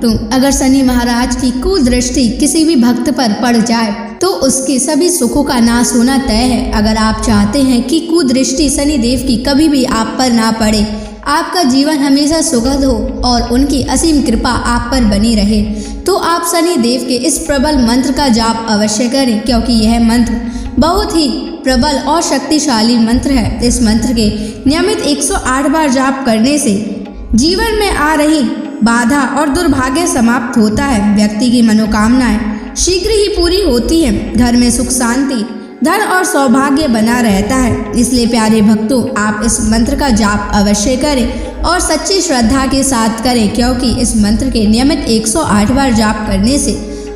भक्तों, अगर शनि महाराज की कुदृष्टि किसी भी भक्त पर पड़ जाए तो उसके सभी सुखों का नाश होना तय है। अगर आप चाहते हैं कि कुदृष्टि शनि देव की कभी भी आप पर ना पड़े, आपका जीवन हमेशा सुखद हो और उनकी असीम कृपा आप पर बनी रहे, तो आप शनि देव के इस प्रबल मंत्र का जाप अवश्य करें, क्योंकि यह मंत्र बहुत ही प्रबल और शक्तिशाली मंत्र है। इस मंत्र के नियमित 108 बार जाप करने से जीवन में आ रही बाधा और दुर्भाग्य समाप्त होता है। व्यक्ति की मनोकामनाएं शीघ्र ही पूरी होती हैं। घर में सुख शांति, धन और सौभाग्य बना रहता है। इसलिए प्यारे भक्तों, आप इस मंत्र का जाप अवश्य करें और सच्ची श्रद्धा के साथ करें, क्योंकि इस मंत्र के नियमित 108 बार जाप करने से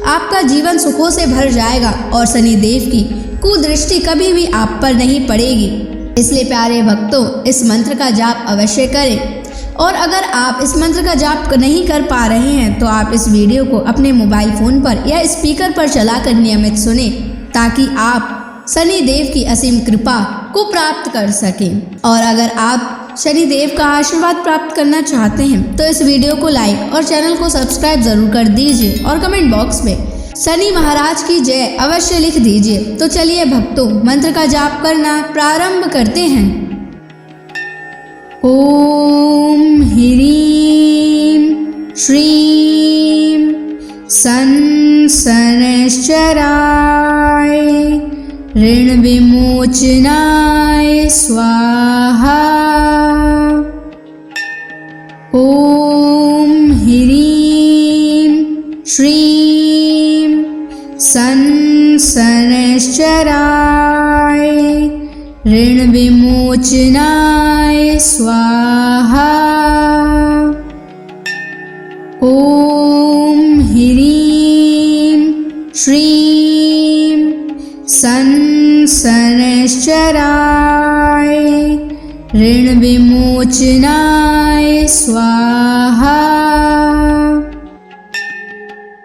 आपका जीवन सुखों से भर जाएगा और शनि देव की कुदृष्टि कभी भी आप पर नहीं पड़ेगी। इसलिए प्यारे भक्तों, इस मंत्र का जाप अवश्य करें। और अगर आप इस मंत्र का जाप नहीं कर पा रहे हैं तो आप इस वीडियो को अपने मोबाइल फोन पर या स्पीकर पर चलाकर नियमित सुनें, ताकि आप शनि देव की असीम कृपा को प्राप्त कर सकें। और अगर आप शनि देव का आशीर्वाद प्राप्त करना चाहते हैं तो इस वीडियो को लाइक और चैनल को सब्सक्राइब जरूर कर दीजिए और कमेंट बॉक्स में शनि महाराज की जय अवश्य लिख दीजिए। तो चलिए भक्तों, मंत्र का जाप करना प्रारंभ करते हैं। ओम ह्रीं श्रीं शनैश्चराय ऋण विमोचनाय स्वाहा। ओम ह्रीं श्रीं शनैश्चराय ऋण विमोचनाय स्वाहा। ओम ह्रीं श्रीं शनैश्चराय ऋण विमोचनाय स्वाहा।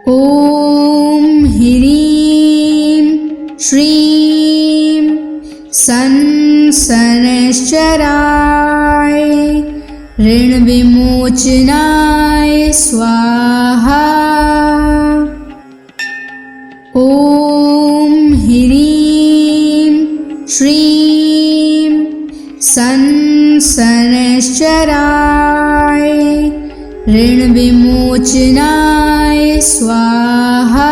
ओम ह्रीं श्रीं शनैश्चराय ऋण विमोचनाय स्वाहा। ओम ह्रीं श्रीं शनैश्चराय ऋण विमोचनाय स्वाहा।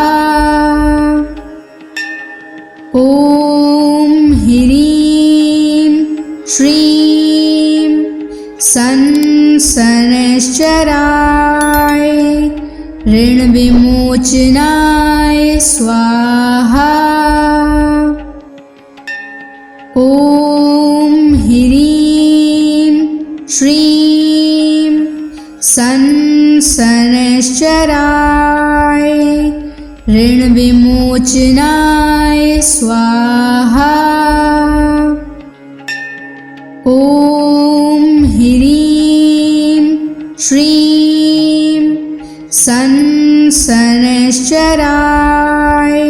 ओम ह्रीं श्रीं शनैश्चराय ऋण विमोचनाय स्वाहा। ओम ह्रीं श्रीं शनैश्चराय ऋण विमोचनाय स्वाहा। ओम ह्रीं श्रीं शनैश्चराय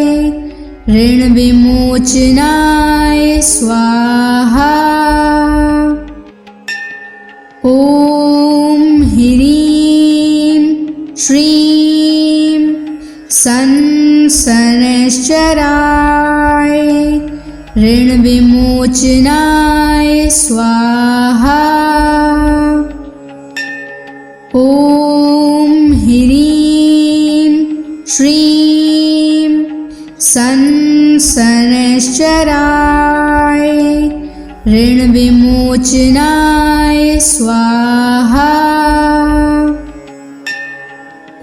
ऋण विमोचनाय स्वाहा। ओम ह्रीं श्रीं शनैश्चराय ऋण विमोचनाय स्वाहा। ओम ह्रीं श्रीं शनैश्चराय ऋण विमोचनाय स्वाहा।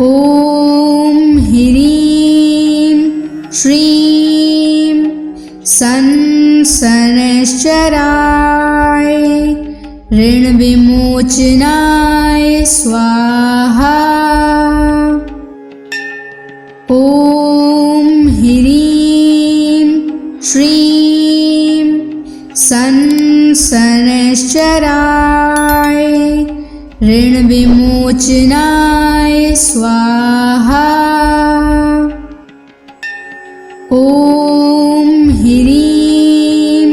ओम ह्रीं श्रीं शनैश्चराय ऋण विमोचनाय स्वाहा। ओम ह्रीं श्रीं शनैश्चराय ऋण विमोचनाय स्वाहा। ओम ह्रीं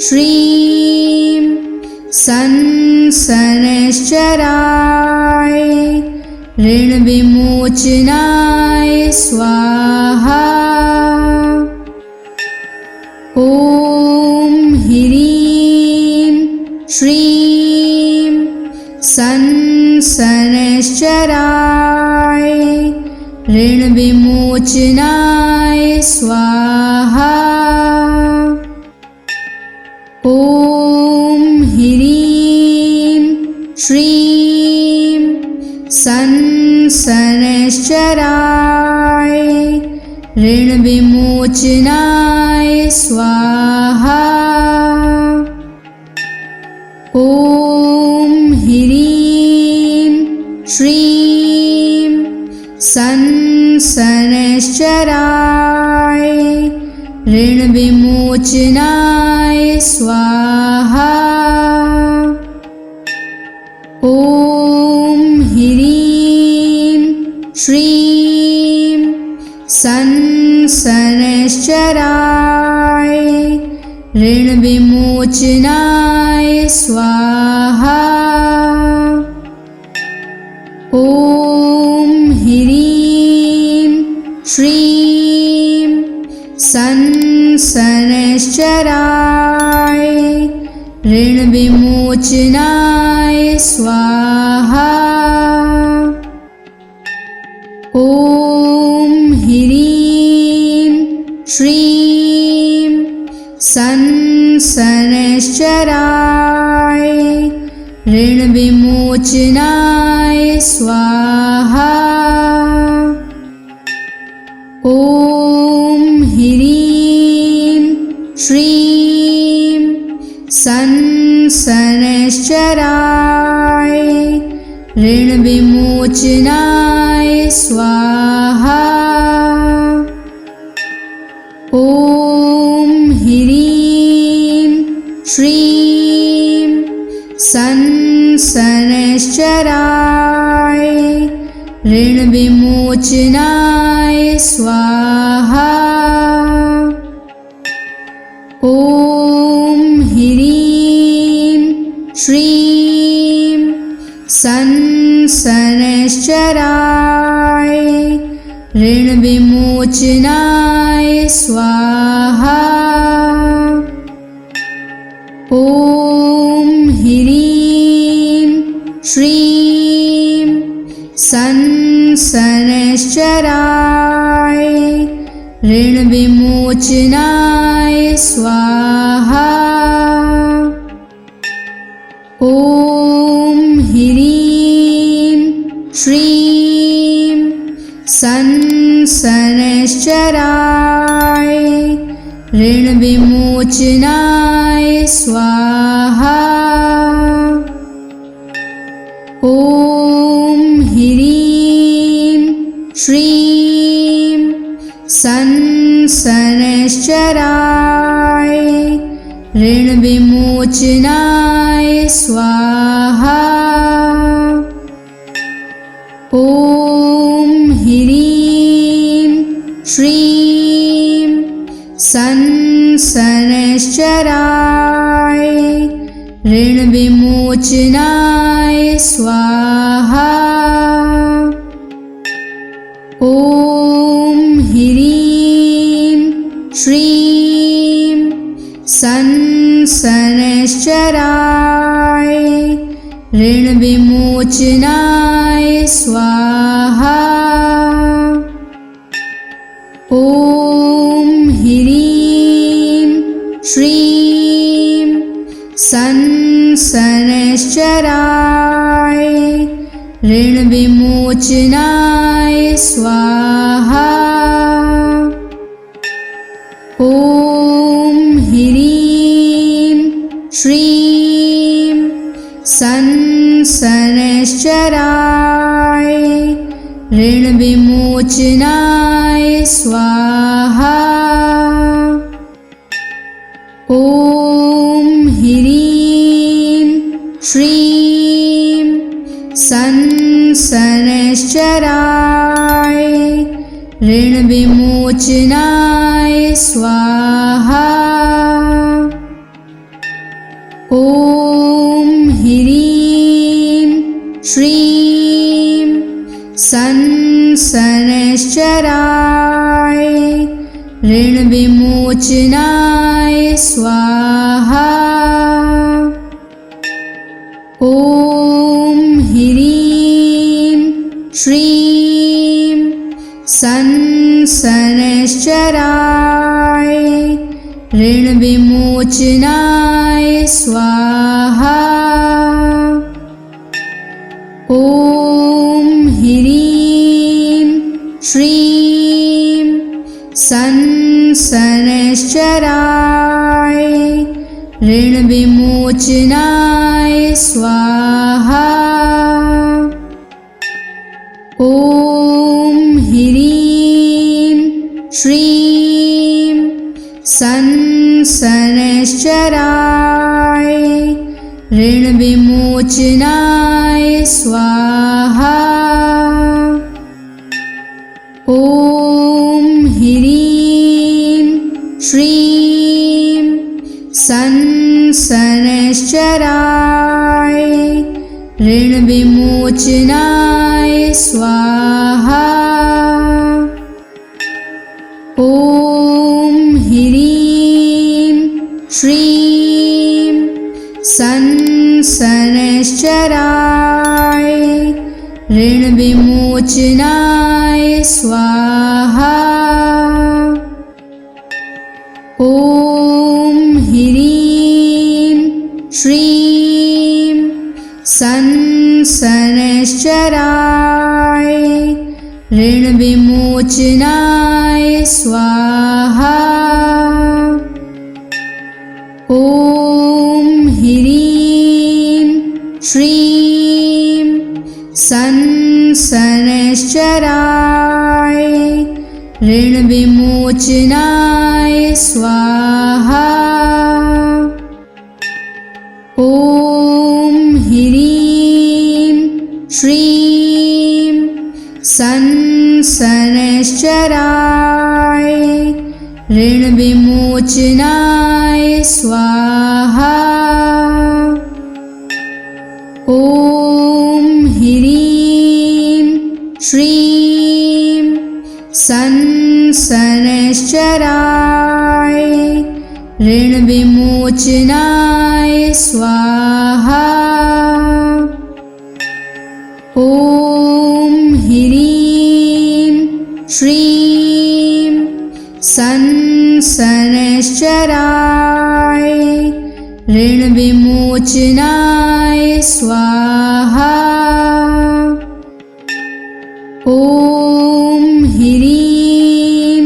श्रीं शनैश्चराय ऋण विमोचनाय विमोचनाय स्वाहा। ॐ ह्रीं श्रीं शनैश्चराय ऋणविमोचनाय स्वाहा। ॐ ह्रीं श्रीं शनैश्चराय ऋणविमोचनाय स्वाहा। ॐ ह्रीं श्रीं शनैश्चराय ऋणविमोचनाय स्वाहा। ॐ ह्रीं श्रीं शनैश्चराय ऋणविमोचनाय स्वाहा। ॐ ह्रीं श्रीं शनैश्चराय ऋणविमोचनाय स्वाहा। ॐ ह्रीं श्रीं शनैश्चराय ऋणविमोचनाय स्वाहा। ॐ ह्रीं श्रीं शनैश्चराय ऋणविमोचनाय स्वाहा। ॐ ह्रीं श्रीं शनैश्चराय ऋणविमोचनाय स्वाहा। ॐ ह्रीं श्रीं शनैश्चराय ऋणविमोचनाय स्वाहा। ॐ ह्रीं श्रीं शनैश्चराय ऋणविमोचनाय स्वाहा। ॐ ह्रीं श्रीं शनैश्चराय ऋणविमोचनाय स्वाहा। ॐ ह्रीं श्रीं शनैश्चराय ऋणविमोचनाय स्वाहा। ॐ ह्रीं श्रीं शनैश्चराय ऋणविमोचनाय स्वाहा। ॐ ह्रीं श्रीं शनैश्चराय ऋणविमोचनाय स्वाहा। ॐ ह्रीं श्रीं शनैश्चराय ऋणविमोचनाय स्वाहा। ॐ ह्रीं श्रीं शनैश्चराय ऋणविमोचनाय स्वाहा। ॐ ह्रीं श्रीं शनैश्चराय ऋणविमोचनाय स्वाहा। ॐ ह्रीं श्रीं शनैश्चराय शनैश्चराय ऋणविमोचनाय स्वाहा। ॐ ह्रीं श्रीं शनैश्चराय ऋणविमोचनाय स्वाहा। ॐ ह्रीं श्रीं शनैश्चराय ऋणविमोचनाय स्वाहा। ॐ ह्रीं श्रीं शनैश्चराय ऋणविमोचनाय स्वाहा। ॐ ह्रीं श्रीं शनैश्चराय ऋणविमोचनाय स्वाहा। ॐ ह्रीं श्रीं शनैश्चराय ऋणविमोचनाय स्वाहा। ॐ ह्रीं श्रीं शनैश्चराय ऋणविमोचनाय स्वाहा। ॐ ह्रीं श्रीं शनैश्चराय ऋणविमोचनाय स्वाहा। ॐ ह्रीं श्रीं शनैश्चराय ऋणविमोचनाय स्वाहा। ॐ ह्रीं श्रीं शनैश्चराय ऋणविमोचनाय स्वाहा। ॐ ह्रीं श्रीं शनैश्चराय ऋणविमोचनाय स्वाहा। ॐ ह्रीं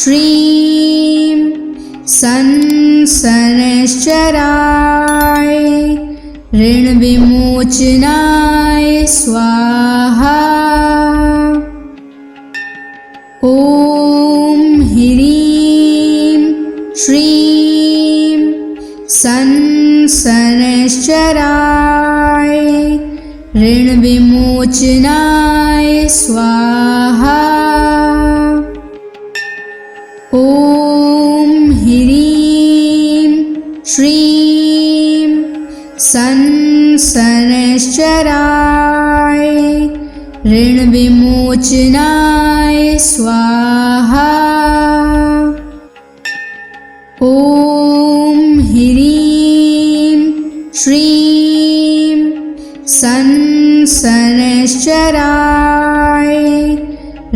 श्रीं शनैश्चराय ऋणविमोचनाय स्वाहा। ॐ ह्रीं श्रीं शनैश्चराय ऋणविमोचनाय स्वाहा। ॐ ह्रीं श्रीं शनैश्चराय ऋणविमोचनाय स्वाहा। ॐ ह्रीं श्रीं शनैश्चराय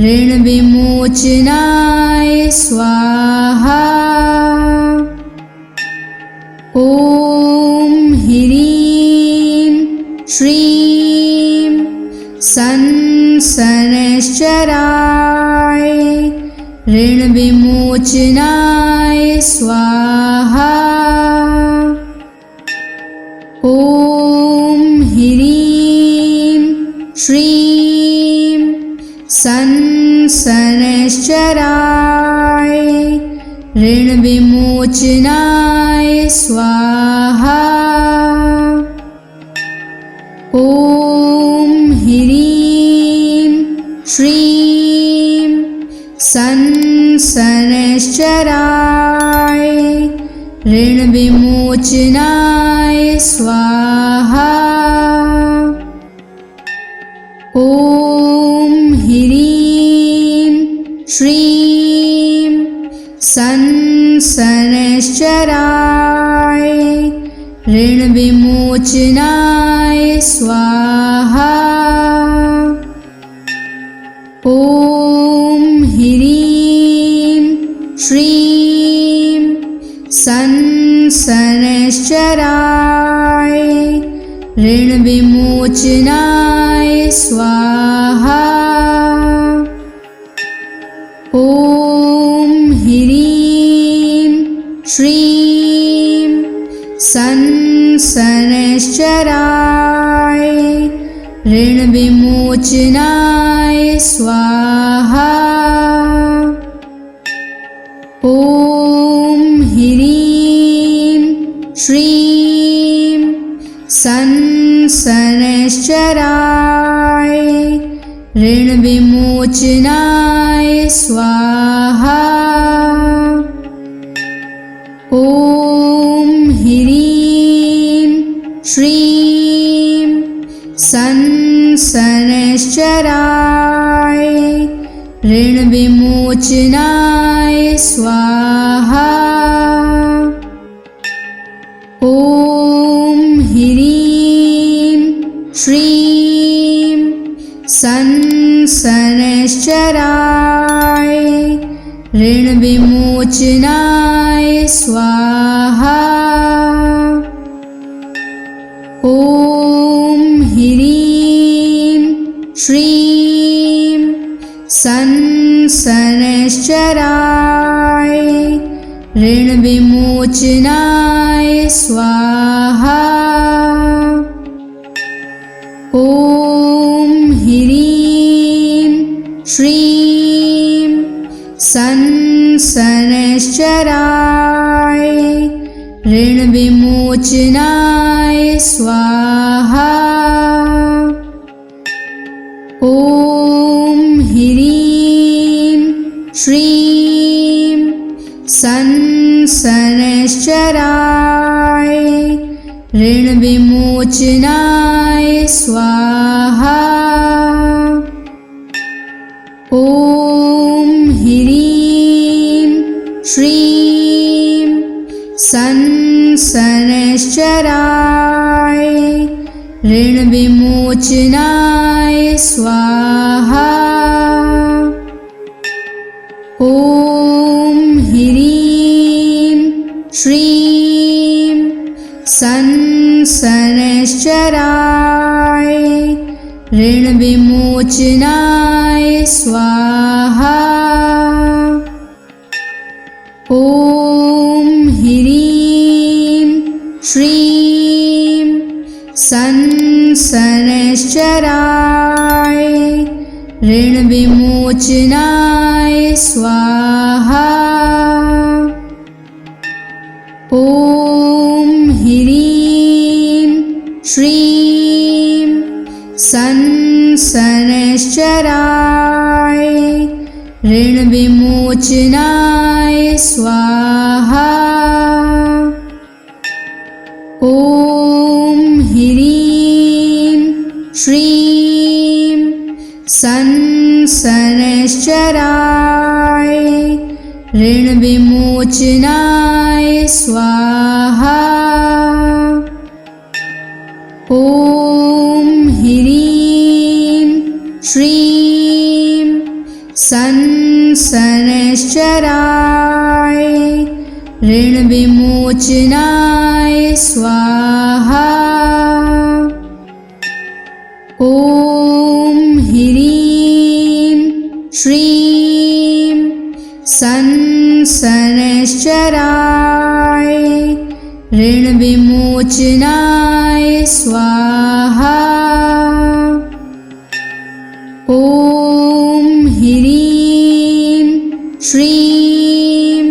ऋणविमोचनाय स्वाहा। ॐ ह्रीं श्रीं शनैश्चराय ऋणविमोचनाय स्वाहा। ॐ ह्रीं श्रीं शनैश्चराय ऋणविमोचनाय स्वाहा। ॐ ह्रीं श्रीं शनैश्चराय ऋणविमोचनाय स्वाहा। ॐ ह्रीं ऋण विमोचनाय स्वाहा। ॐ ह्रीं श्रीं शनैश्चराय ऋण विमोचनाय स्वाहा। ॐ ह्रीं श्रीं शनैश्चराय ऋण विमोचनाय स्वाहा। ॐ ह्रीं श्रीं शनैश्चराय ऋण विमोचनाय स्वाहा। ॐ ह्रीं श्रीं शनैश्चराय ऋण विमोचनाय स्वाहा। ॐ ह्रीं श्रीं शनैश्चराय ऋण विमोचनाय स्वाहा। ॐ ह्रीं श्रीं शनैश्चराय ऋण विमोचनाय स्वाहा। ॐ ह्रीं श्रीं शनैश्चराय ऋण विमोचनाय स्वाहा। ॐ ह्रीं श्रीं शनैश्चराय ऋण विमोचनाय स्वाहा। ॐ ह्रीं श्रीं शनैश्चराय ऋण विमोचनाय स्वाहा। ॐ ह्रीं श्रीं शनैश्चराय ऋण विमोचनाय स्वाहा। ॐ ह्रीं श्रीं शनैश्चराय ऋण विमोचनाय स्वाहा। ॐ ह्रीं श्रीं शनैश्चराय ऋण विमोचनाय स्वाहा। ॐ ह्रीं श्रीं शनैश्चराय ऋण विमोचनाय स्वाहा। ॐ ह्रीं श्रीं शनैश्चराय ऋण विमोचनाय स्वाहा। ॐ ह्रीं श्रीं शनैश्चराय ऋण विमोचनाय स्वाहा। ॐ ह्रीं श्रीं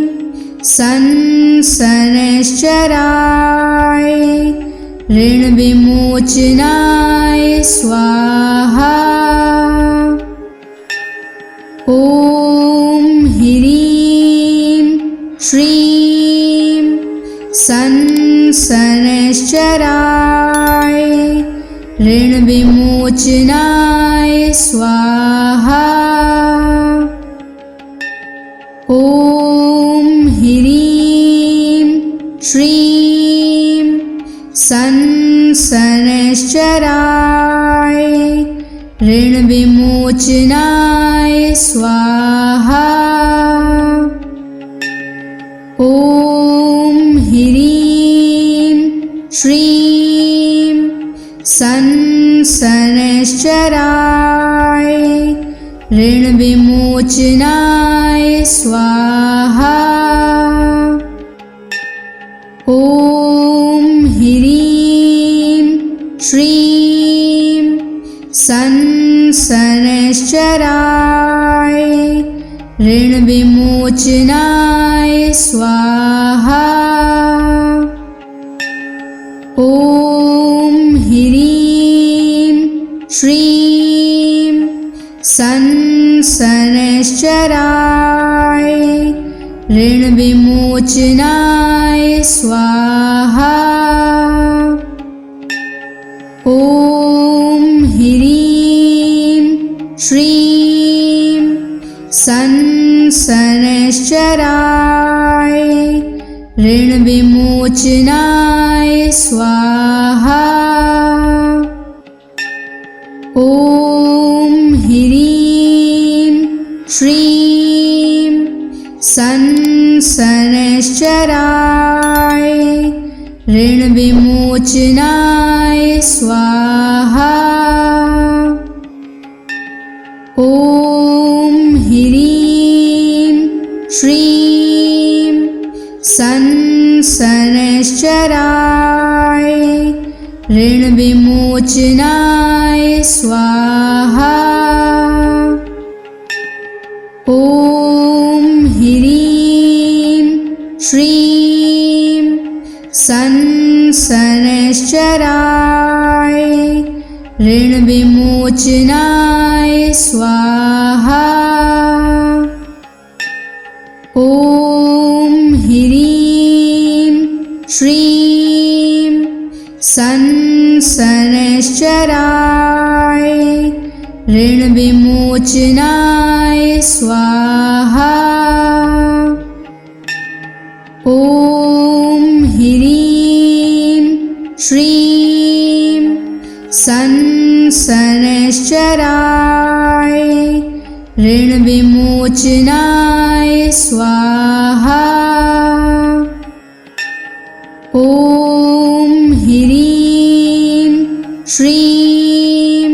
शनैश्चराय ऋण विमोचनाय स्वाहा। ॐ ह्रीं श्रीं शनैश्चराय ऋण विमोचनाय स्वाहा। ॐ ह्रीं श्रीं संसनश्चराय ऋणविमोचनाय स्वाहा। ॐ ह्रीं श्रीं संसनश्चराय ऋणविमोचनाय स्वाहा। ॐ ह्रीं श्रीं संसनश्चराय ऋणविमोचनाय स्वाहा। ॐ ह्रीं श्रीं संसनश्चराय ऋणविमोचनाय स्वाहा। ॐ ह्रीं श्रीं संसनश्चराय ऋणविमोचनाय स्वाहा। ॐ ह्रीं श्रीं संसनश्चराय ऋणविमोचनाय स्वाहा। ॐ ह्रीं श्रीं संसनश्चराय ऋणविमोचनाय स्वाहा। ॐ ह्रीं श्रीं संसनश्चराय ऋणविमोचनाय स्वाहा। ॐ ह्रीं श्रीं संसनश्चराय ऋणविमोचनाय स्वाहा। ॐ ह्रीं श्रीं संसनश्चराय ऋणविमोचनाय स्वाहा। ॐ ह्रीं श्रीं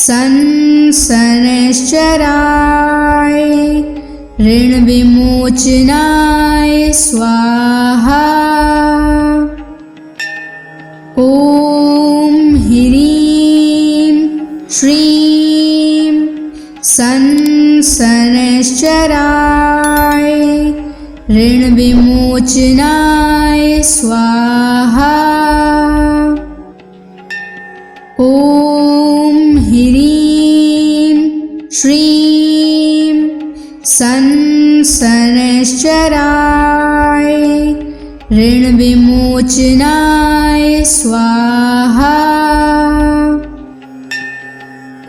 संसनश्चराय ऋणविमोचनाय स्वाहा। ॐ ह्रीं श्रीं संसनश्चराय ऋणविमोचनाय स्वाहा। ॐ ह्रीं श्रीं संसनश्चराय ऋणविमोचनाय स्वाहा।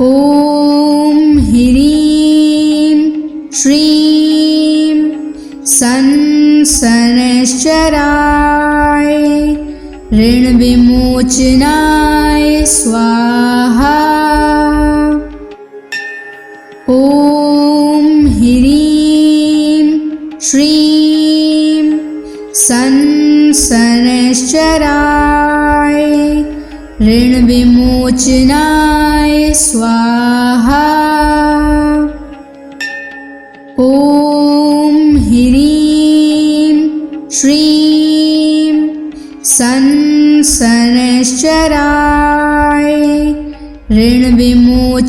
ॐ ह्रीं श्रीं संसनश्चराय ऋणविमोचनाय स्वाहा। ॐ ह्रीं श्रीं संसनश्चराय ऋणविमोचनाय स्वाहा। ॐ ह्रीं श्रीं संसनश्चराय ऋणविमोचनाय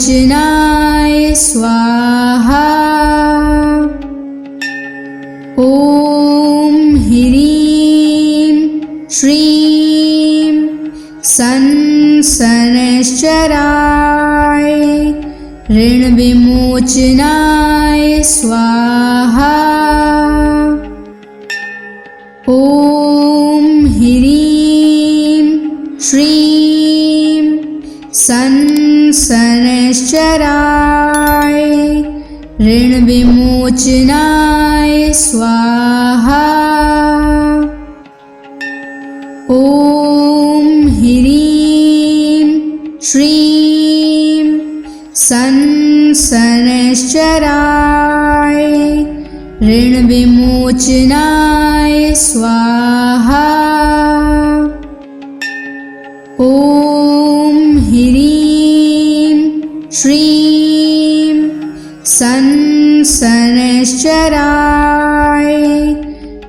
स्वाहा। ॐ ह्रीं श्रीं संसनश्चराय ऋणविमोचनाय स्वाहा। ॐ ह्रीं श्रीं संसनश्चराय ऋणविमोचनाय स्वाहा। ॐ शनैश्चराय ऋणविमोचनाय स्वाहा। ॐ ह्रीं श्रीं शनैश्चराय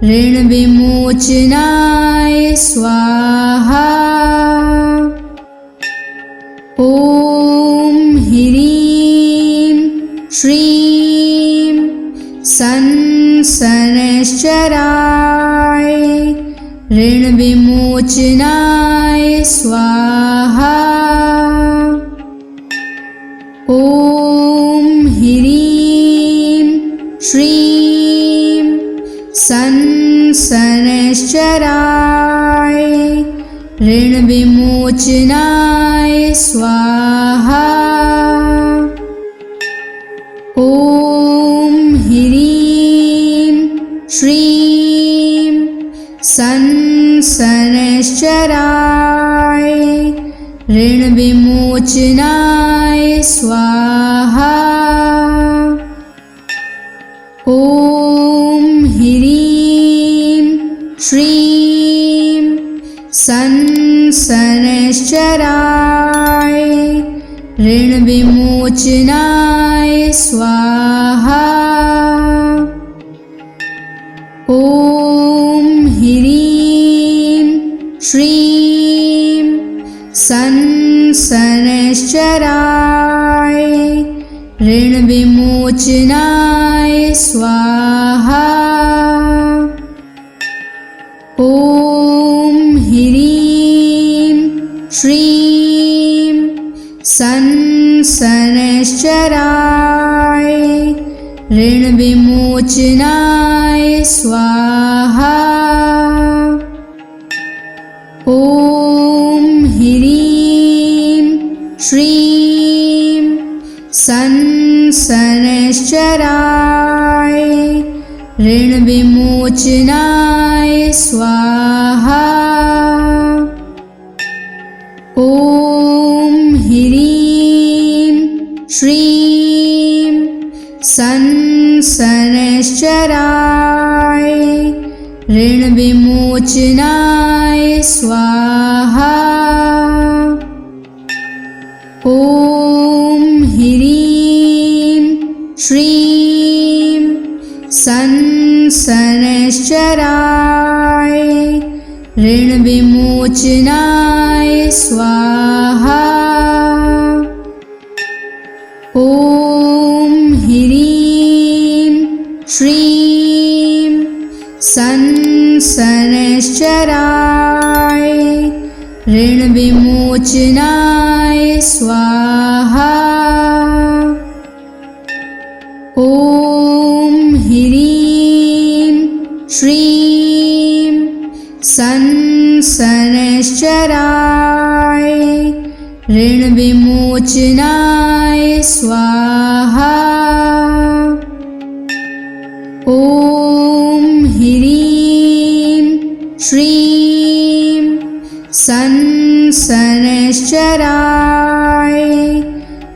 ऋणविमोचनाय स्वाहा। ॐ ह्रीं श्रीं शनैश्चराय ऋणविमोचनाय स्वाहा। ॐ ह्रीं श्रीं शनैश्चराय ऋणविमोचनाय स्वाहा। ॐ ह्रीं श्रीं शनैश्चराय ऋणविमोचनाय स्वाहा। ॐ ह्रीं श्रीं शनैश्चराय ऋणविमोचनाय स्वाहा। ॐ ह्रीं श्रीं शनैश्चराय ऋणविमोचनाय स्वाहा। ॐ ह्रीं श्रीं शनैश्चराय ऋणविमोचनाय स्वाहा। ॐ ह्रीं श्रीं शनैश्चराय ऋणविमोचनाय स्वाहा। ॐ ह्रीं श्रीं शनैश्चराय ऋणविमोचनाय स्वाहा। ॐ ह्रीं श्रीं शनैश्चराय ऋणविमोचनाय स्वाहा। ॐ ह्रीं श्रीं शनैश्चराय ऋणविमोचनाय स्वाहा। ॐ ह्रीं श्रीं शनैश्चराय ऋणविमोचनाय स्वाहा। ॐ ह्रीं श्रीं शनैश्चराय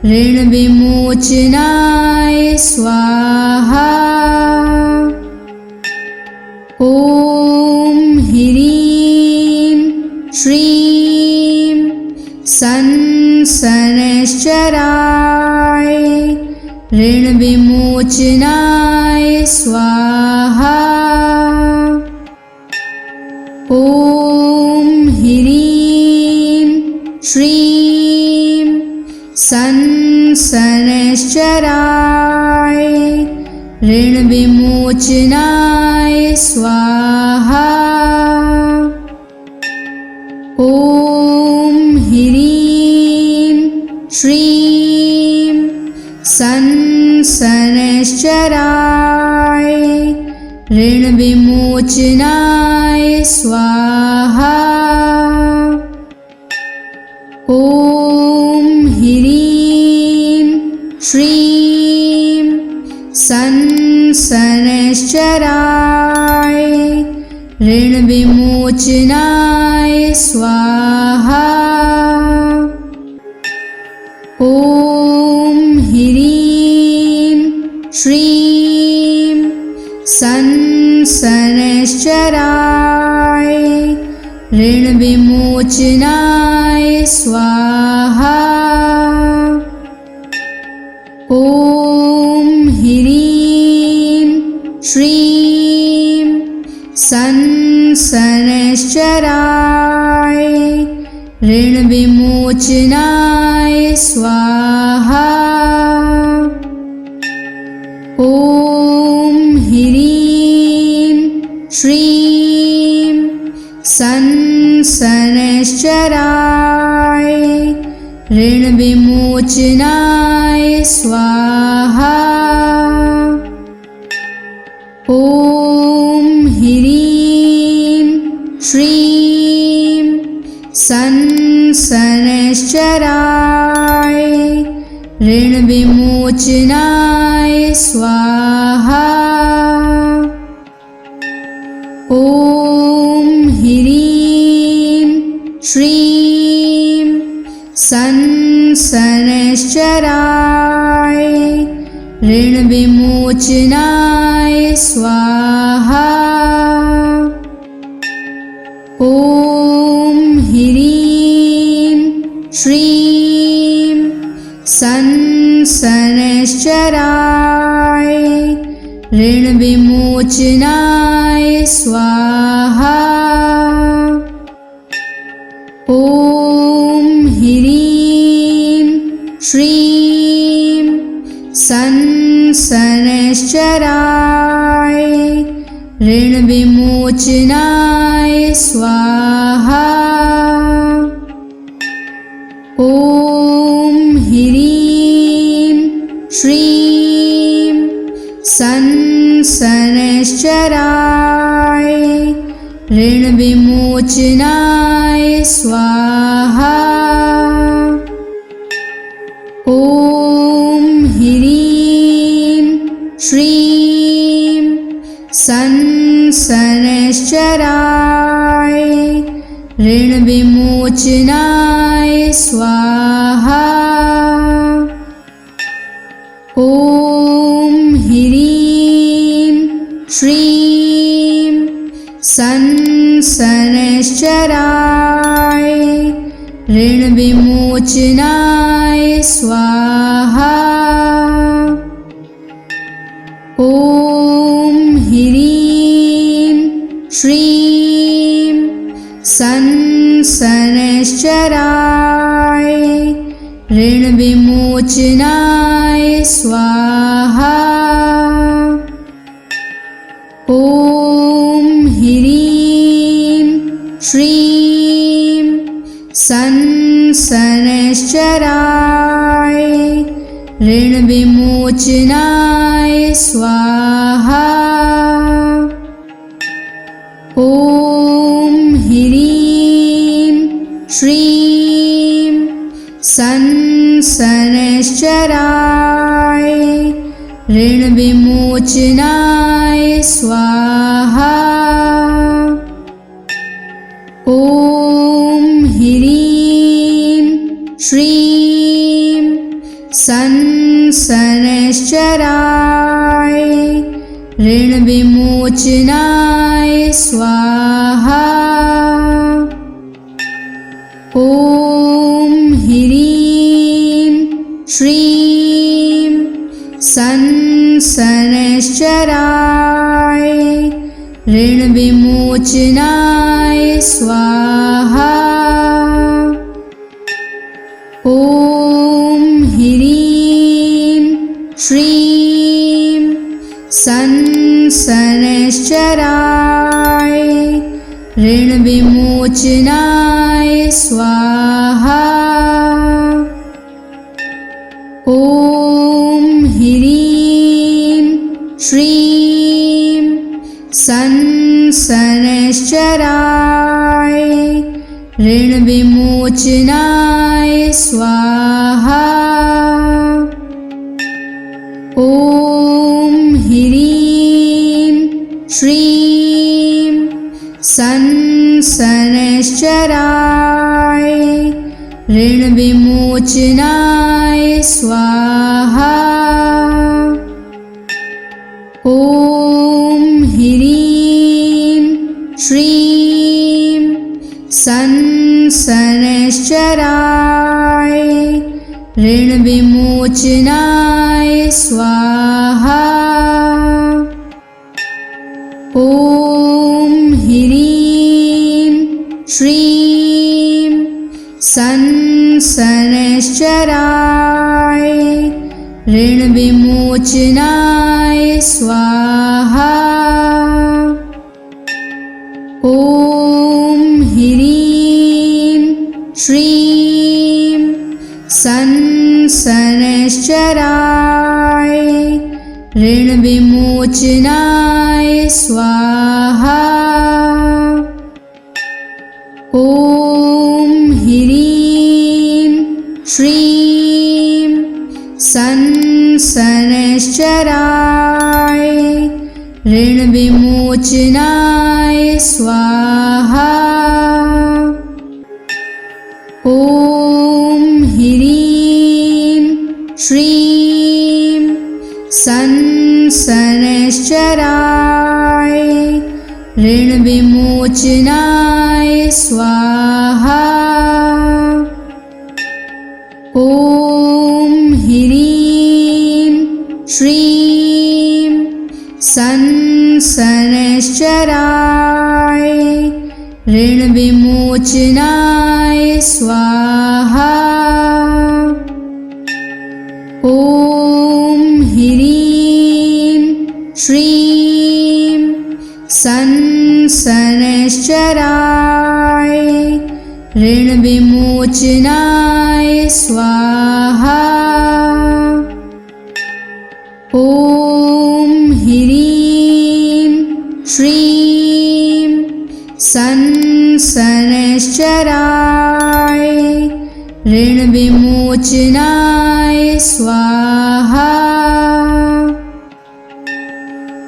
ऋणविमोचनाय स्वाहा। ॐ ह्रीं श्रीं शनैश्चराय ऋणविमोचनाय स्वाहा। ॐ ह्रीं श्रीं शनैश्चराय ऋणविमोचनाय स्वाहा। ॐ ह्रीं श्रीं शनैश्चराय ऋणविमोचनाय स्वाहा। ॐ ह्रीं श्रीं शनैश्चराय ऋणविमोचनाय स्वाहा। ॐ ह्रीं ऋणविमोचनाय स्वाहा। ॐ ह्रीं श्रीं संसनश्चराय ऋणविमोचनाय स्वाहा। ॐ ह्रीं श्रीं संसनश्चराय ऋणविमोचनाय स्वाहा। ॐ ह्रीं श्रीं संसनश्चराय ऋणविमोचनाय स्वाहा। ॐ ह्रीं श्रीं संसनश्चराय ऋणविमोचनाय स्वाहा। ॐ ह्रीं श्रीं संसनश्चराय ऋणविमोचनाय स्वाहा। ॐ ह्रीं श्रीं संसनश्चराय ऋणविमोचनाय स्वाहा। ॐ ह्रीं श्रीं संसनश्चराय ऋणविमोचनाय स्वाहा। ॐ ह्रीं श्रीं संसनश्चराय ऋणविमोचनाय स्वाहा। ॐ ह्रीं श्रीं संसनश्चराय ऋणविमोचनाय स्वाहा। ॐ ह्रीं श्रीं संसनश्चराय ऋणविमोचनाय स्वाहा। ॐ ह्रीं श्रीं संसनश्चराय ऋणविमोचनाय स्वाहा। ॐ ह्रीं श्रीं संसनश्चराय ऋणविमोचनाय स्वाहा। ॐ ह्रीं श्रीं संसनश्चराय ऋणविमोचनाय स्वाहा। ॐ ह्रीं श्रीं संसनश्चराय ऋणविमोचनाय स्वाहा। ॐ ह्रीं श्रीं संसनश्चराय ऋणविमोचनाय स्वाहा। ॐ ह्रीं श्रीं संसनश्चराय ऋणविमोचनाय स्वाहा। ॐ ह्रीं श्रीं संसनश्चराय ऋणविमोचनाय स्वाहा। ॐ ह्रीं श्रीं संसनश्चराय ऋणविमोचनाय स्वाहा। ॐ ह्रीं श्रीं संसनश्चराय ऋणविमोचनाय स्वाहा। ॐ ह्रीं श्रीं संसनश्चराय ऋणविमोचनाय स्वाहा। ॐ ह्रीं श्रीं संसनश्चराय ऋणविमोचनाय स्वाहा। ॐ ह्रीं श्रीं संसनश्चराय ऋणविमोचनाय स्वाहा। ॐ ह्रीं श्रीं संसनश्चराय ऋणविमोचनाय स्वाहा। ॐ ह्रीं श्रीं संसनश्चराय ऋणविमोचनाय स्वाहा। ॐ ह्रीं श्रीं संसनश्चराय ऋणविमोचनाय स्वाहा।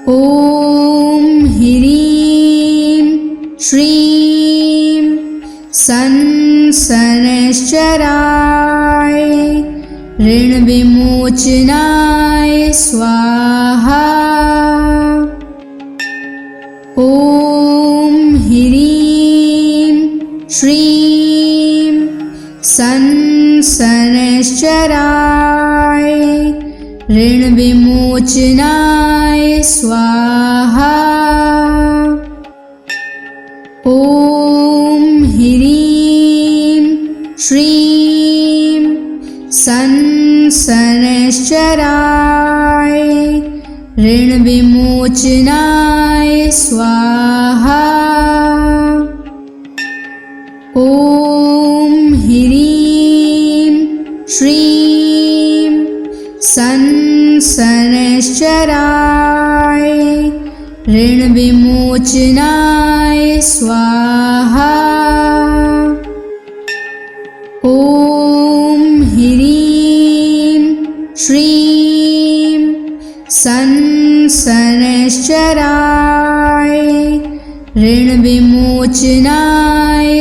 ॐ ह्रीं श्रीं संसनश्चराय ऋणविमोचनाय स्वाहा। ॐ ह्रीं श्रीं संसनश्चराय ऋणविमोचनाय स्वाहा। ॐ ह्रीं श्रीं संसनश्चराय ऋणविमोचनाय स्वाहा। ॐ ह्रीं श्रीं संसनश्चराय ऋणविमोचनाय स्वाहा। ॐ ह्रीं श्रीं संसनश्चराय ऋणविमोचनाय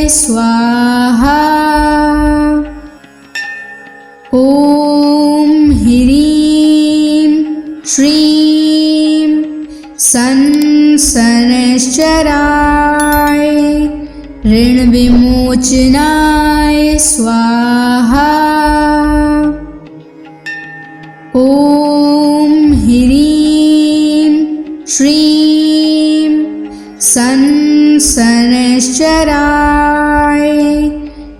स्वाहा। ॐ ह्रीं श्रीं संसनश्चराय ऋणविमोचनाय स्वाहा। ॐ ह्रीं श्रीं संसनश्चराय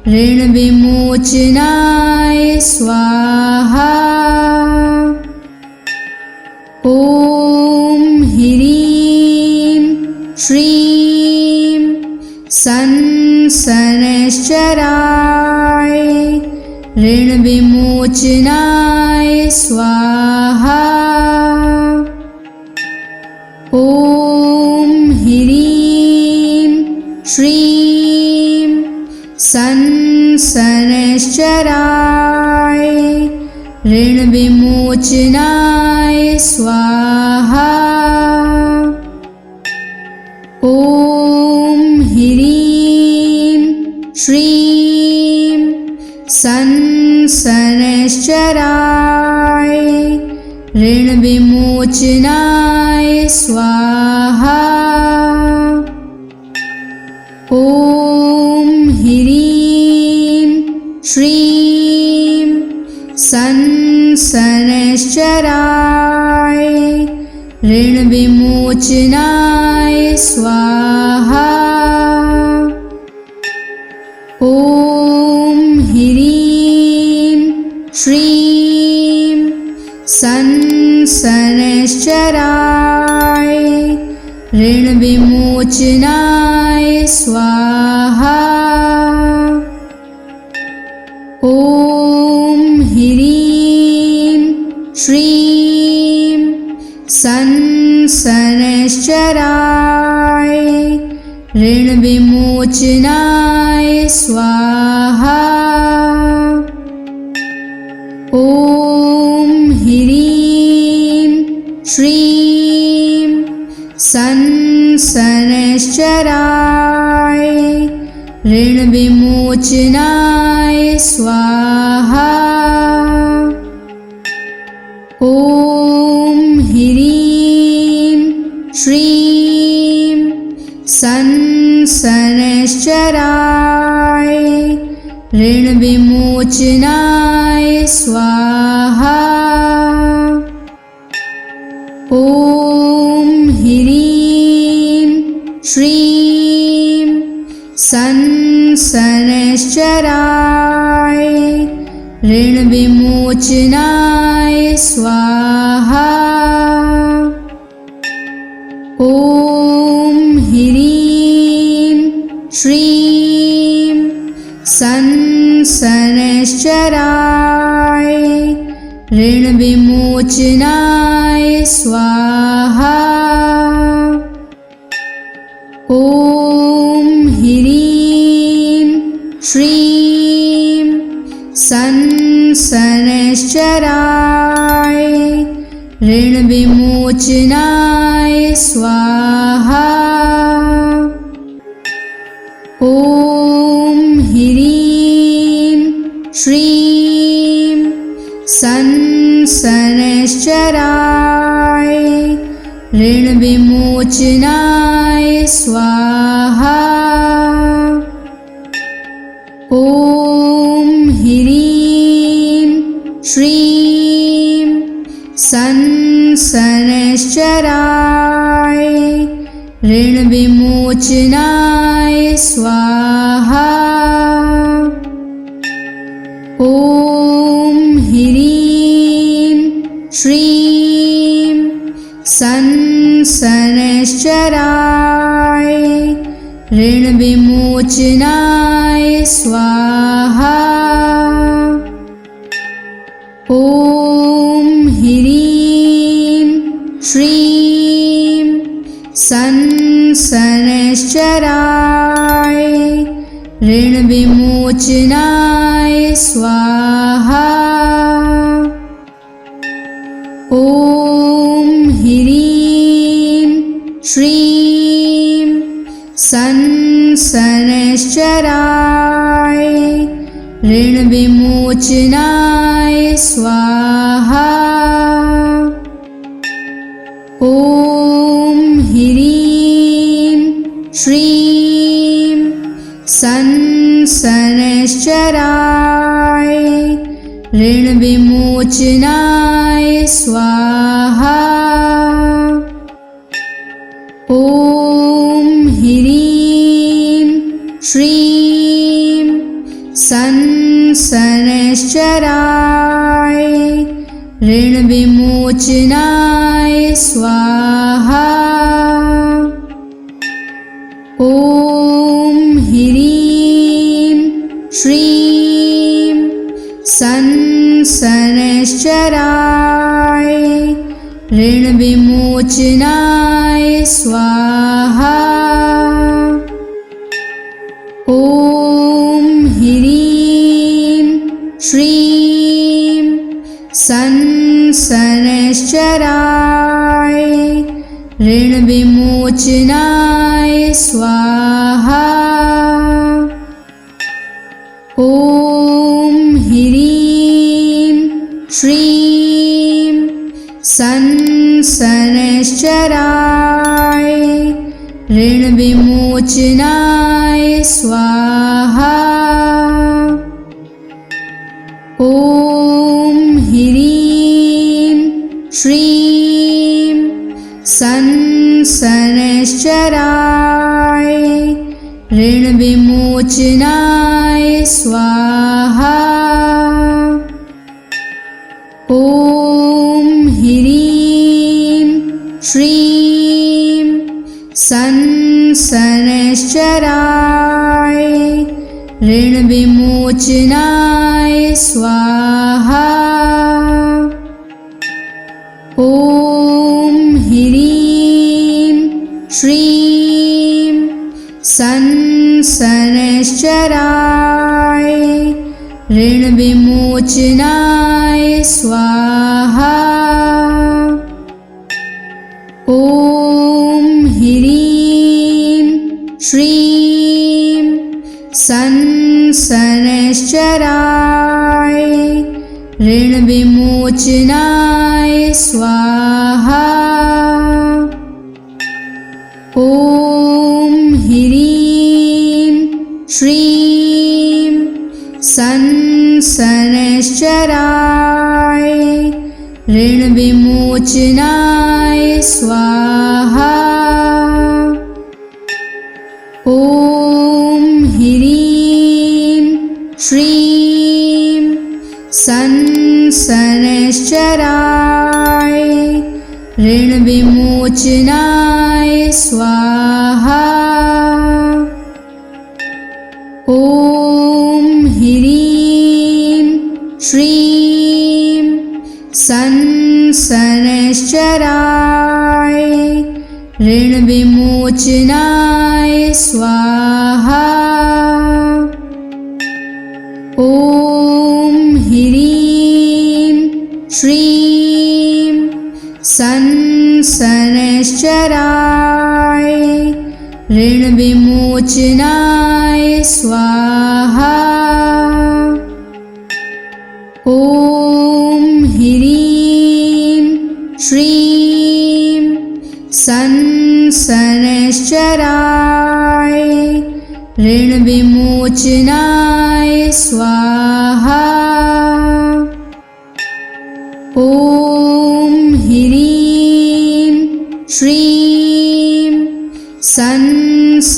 ऋणविमोचनाय स्वाहा। ॐ ह्रीं श्रीं संसनश्चराय ऋणविमोचनाय स्वाहा। ॐ ह्रीं श्रीं संसनश्चराय ऋणविमोचनाय स्वाहा। ॐ ह्रीं श्रीं संसनश्चराय ऋणविमोचनाय स्वाहा। ॐ ह्रीं शनैश्चराय ऋणविमोचनाय स्वाहा। ॐ ह्रीं श्रीं शनैश्चराय ऋणविमोचनाय स्वाहा। ॐ ह्रीं श्रीं शनैश्चराय ऋणविमोचनाय स्वाहा। ॐ ह्रीं श्रीं शनैश्चराय ऋणविमोचनाय स्वाहा। ॐ ह्रीं श्रीं शनैश्चराय ऋणविमोचनाय स्वाहा। ॐ ह्रीं श्रीं शनैश्चराय ऋणविमोचनाय स्वाहा। ॐ ह्रीं श्रीं शनैश्चराय ऋणविमोचनाय स्वाहा। ॐ ह्रीं श्रीं शनैश्चराय ऋणविमोचनाय स्वाहा। ॐ ह्रीं श्रीं शनैश्चराय ऋणविमोचनाय स्वाहा। ॐ ह्रीं श्रीं शनैश्चराय ऋणविमोचनाय स्वाहा। ॐ ह्रीं श्रीं शनैश्चराय ऋणविमोचनाय स्वाहा। ॐ ह्रीं श्रीं शनैश्चराय ऋणविमोचनाय स्वाहा। ॐ ह्रीं श्रीं शनैश्चराय ऋणविमोचनाय स्वाहा। ॐ ह्रीं श्रीं शनैश्चराय ऋणविमोचनाय स्वाहा। ॐ ह्रीं श्रीं शनैश्चराय ऋणविमोचनाय स्वाहा। ॐ ह्रीं श्रीं शनैश्चराय ऋणविमोचनाय स्वाहा। ॐ ह्रीं श्रीं शनैश्चराय ऋणविमोचनाय स्वाहा। ॐ ह्रीं श्रीं शनैश्चराय ऋणविमोचनाय स्वाहा। ॐ ह्रीं स्वाहा। ॐ ह्रीं श्रीं संसनश्चराय ऋणविमोचनाय स्वाहा। ॐ ह्रीं श्रीं संसनश्चराय ऋणविमोचनाय स्वाहा। ॐ ह्रीं श्रीं संसनश्चराय ऋणविमोचनाय स्वाहा। ॐ ह्रीं श्रीं संसनश्चराय ऋणविमोचनाय स्वाहा। ॐ ह्रीं श्रीं संसनश्चराय ऋणविमोचनाय स्वाहा। ॐ ह्रीं श्रीं संसनश्चराय ऋणविमोचनाय स्वाहा। ॐ ह्रीं श्रीं संसनश्चराय ऋणविमोचनाय स्वाहा। ॐ ह्रीं श्रीं संसनश्चराय ऋणविमोचनाय स्वाहा। ॐ ह्रीं श्रीं संसनश्चराय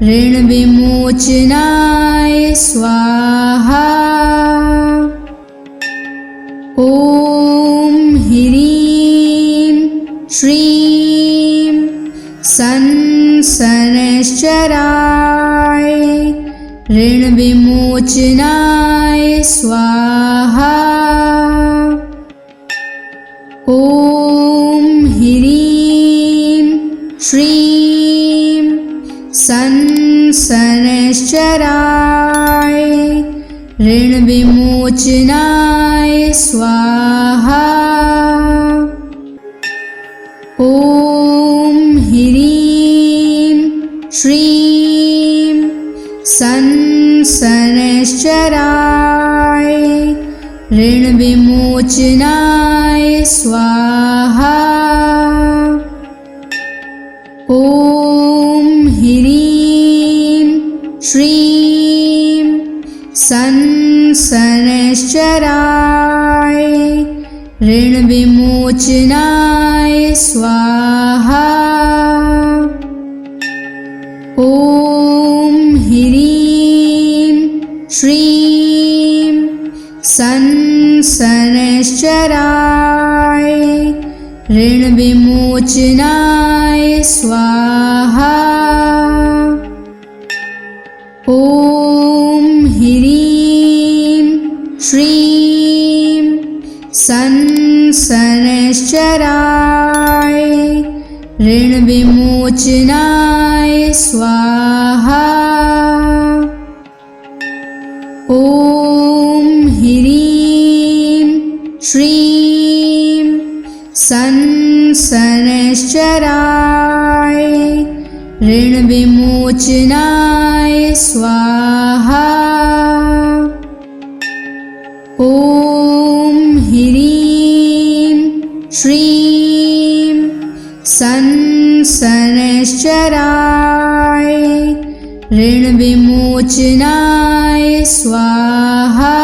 ऋणविमोचनाय स्वाहा। ॐ ह्रीं श्रीं संसनश्चराय ऋणविमोचनाय स्वाहा। ॐ ह्रीं श्रीं संसनश्चराय ऋणविमोचनाय स्वाहा। ॐ ह्रीं श्रीं संसनश्चराय ऋणविमोचनाय स्वाहा। ॐ ह्रीं श्रीं संसनश्चराय ऋणविमोचनाय स्वाहा। ॐ ह्रीं श्रीं संसनश्चराय ऋणविमोचनाय स्वाहा। ॐ ह्रीं श्रीं संसनश्चराय ऋणविमोचनाय स्वाहा। ॐ ह्रीं श्रीं संसनश्चराय ऋणविमोचनाय स्वाहा। ॐ ह्रीं श्रीं संसनश्चराय ऋणविमोचनाय स्वाहा।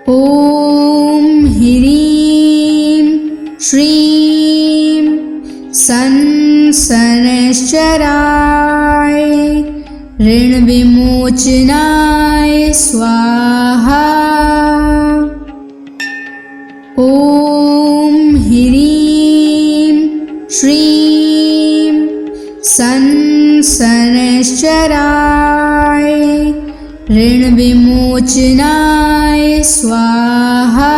ॐ ह्रीं श्रीं संसनश्चराय ऋण विमोचनाय स्वाहा। ॐ ह्रीं श्रीं शनैश्चराय ऋण विमोचनाय स्वाहा।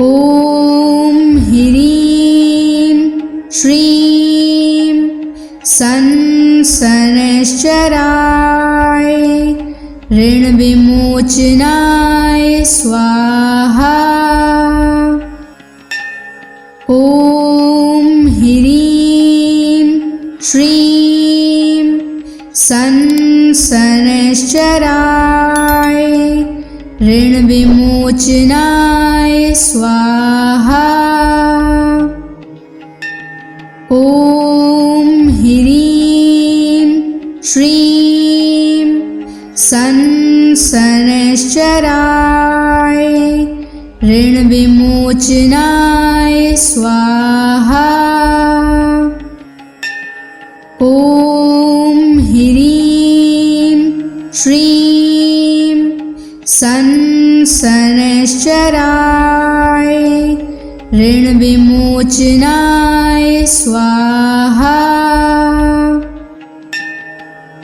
ॐ ह्रीं श्रीं शनैश्चराय ऋण विमोचनाय स्वाहा। ॐ ह्रीं श्रीं शनैश्चराय ऋण विमोचनाय स्वाहा। ॐ ह्रीं श्रीं शनैश्चराय ऋण विमोचनाय स्वाहा। ॐ ह्रीं श्रीं शनैश्चराय ऋण विमोचनाय स्वाहा।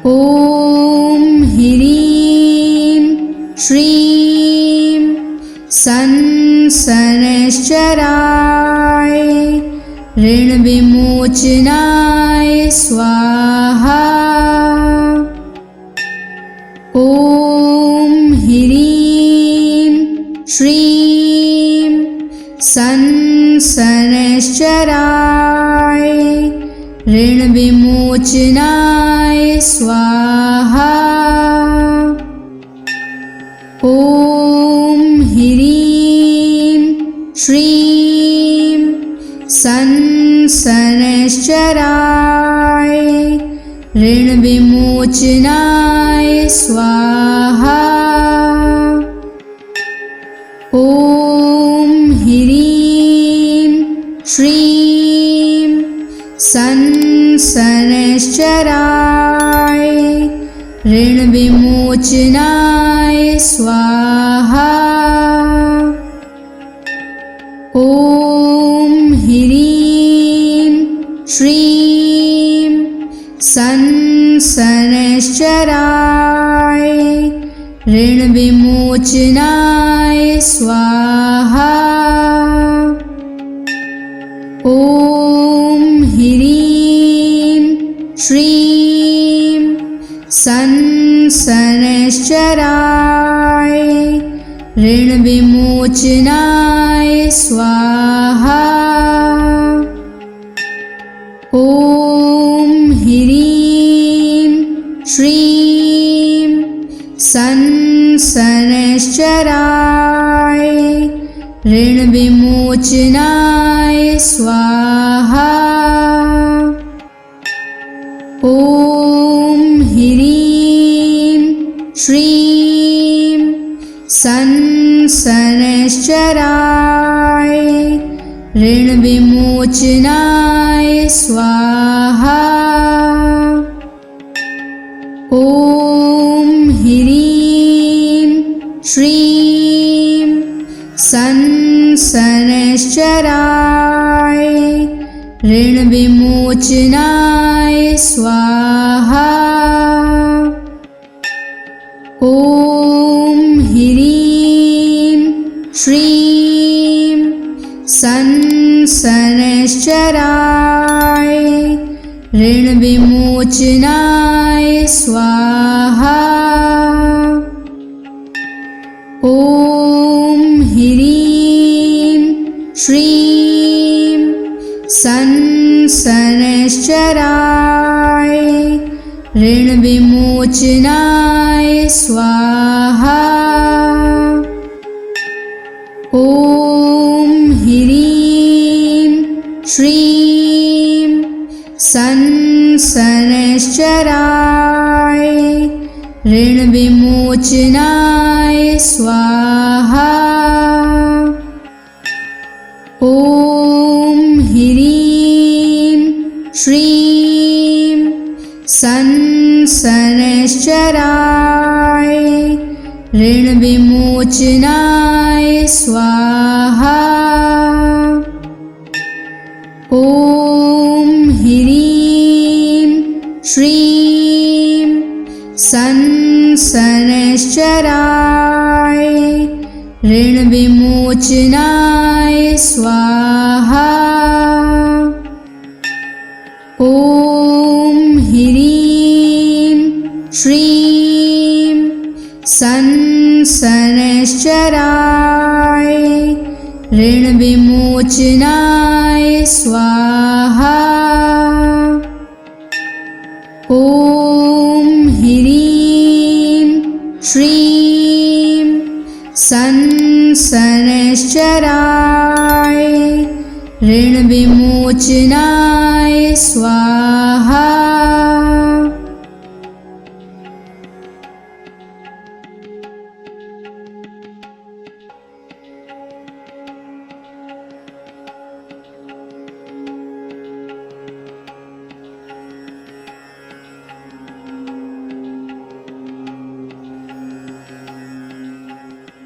ॐ ह्रीं श्रीं शनैश्चराय ऋण विमोचनाय स्वाहा। ॐ ह्रीं श्रीं शनैश्चराय ऋण विमोचनाय स्वाहा। ॐ ह्रीं श्रीं शनैश्चराय ऋण विमोचनाय स्वाहा। ॐ ह्रीं श्रीं शनैश्चराय ऋण विमोचनाय स्वाहा। ॐ ह्रीं श्रीं शनैश्चराय ऋण विमोचनाय स्वाहा। ॐ ह्रीं श्रीं शनैश्चराय ऋण विमोचनाय स्वाहा। ॐ ह्रीं श्रीं शनैश्चराय ऋण विमोचनाय स्वाहा। ॐ ह्रीं श्रीं शनैश्चराय ऋण विमोचनाय स्वाहा। ॐ ह्रीं श्रीं शनैश्चराय ऋण विमोचनाय स्वाहा। ॐ ह्रीं श्रीं शनैश्चराय ऋण विमोचनाय स्वाहा। ॐ ह्रीं श्रीं शनैश्चराय ऋण विमोचनाय स्वाहा। ॐ ह्रीं श्रीं शनैश्चराय ऋण विमोचनाय स्वाहा। ॐ ह्रीं श्रीं श्रीं संसनश्चराय ऋणविमोचनाय स्वाहा। ॐ ह्रीं श्रीं संसनश्चराय ऋणविमोचनाय स्वाहा। ॐ ह्रीं श्रीं संसनश्चराय ऋणविमोचनाय स्वाहा। ॐ ह्रीं श्रीं संसनश्चराय ऋणविमोचनाय स्वाहा।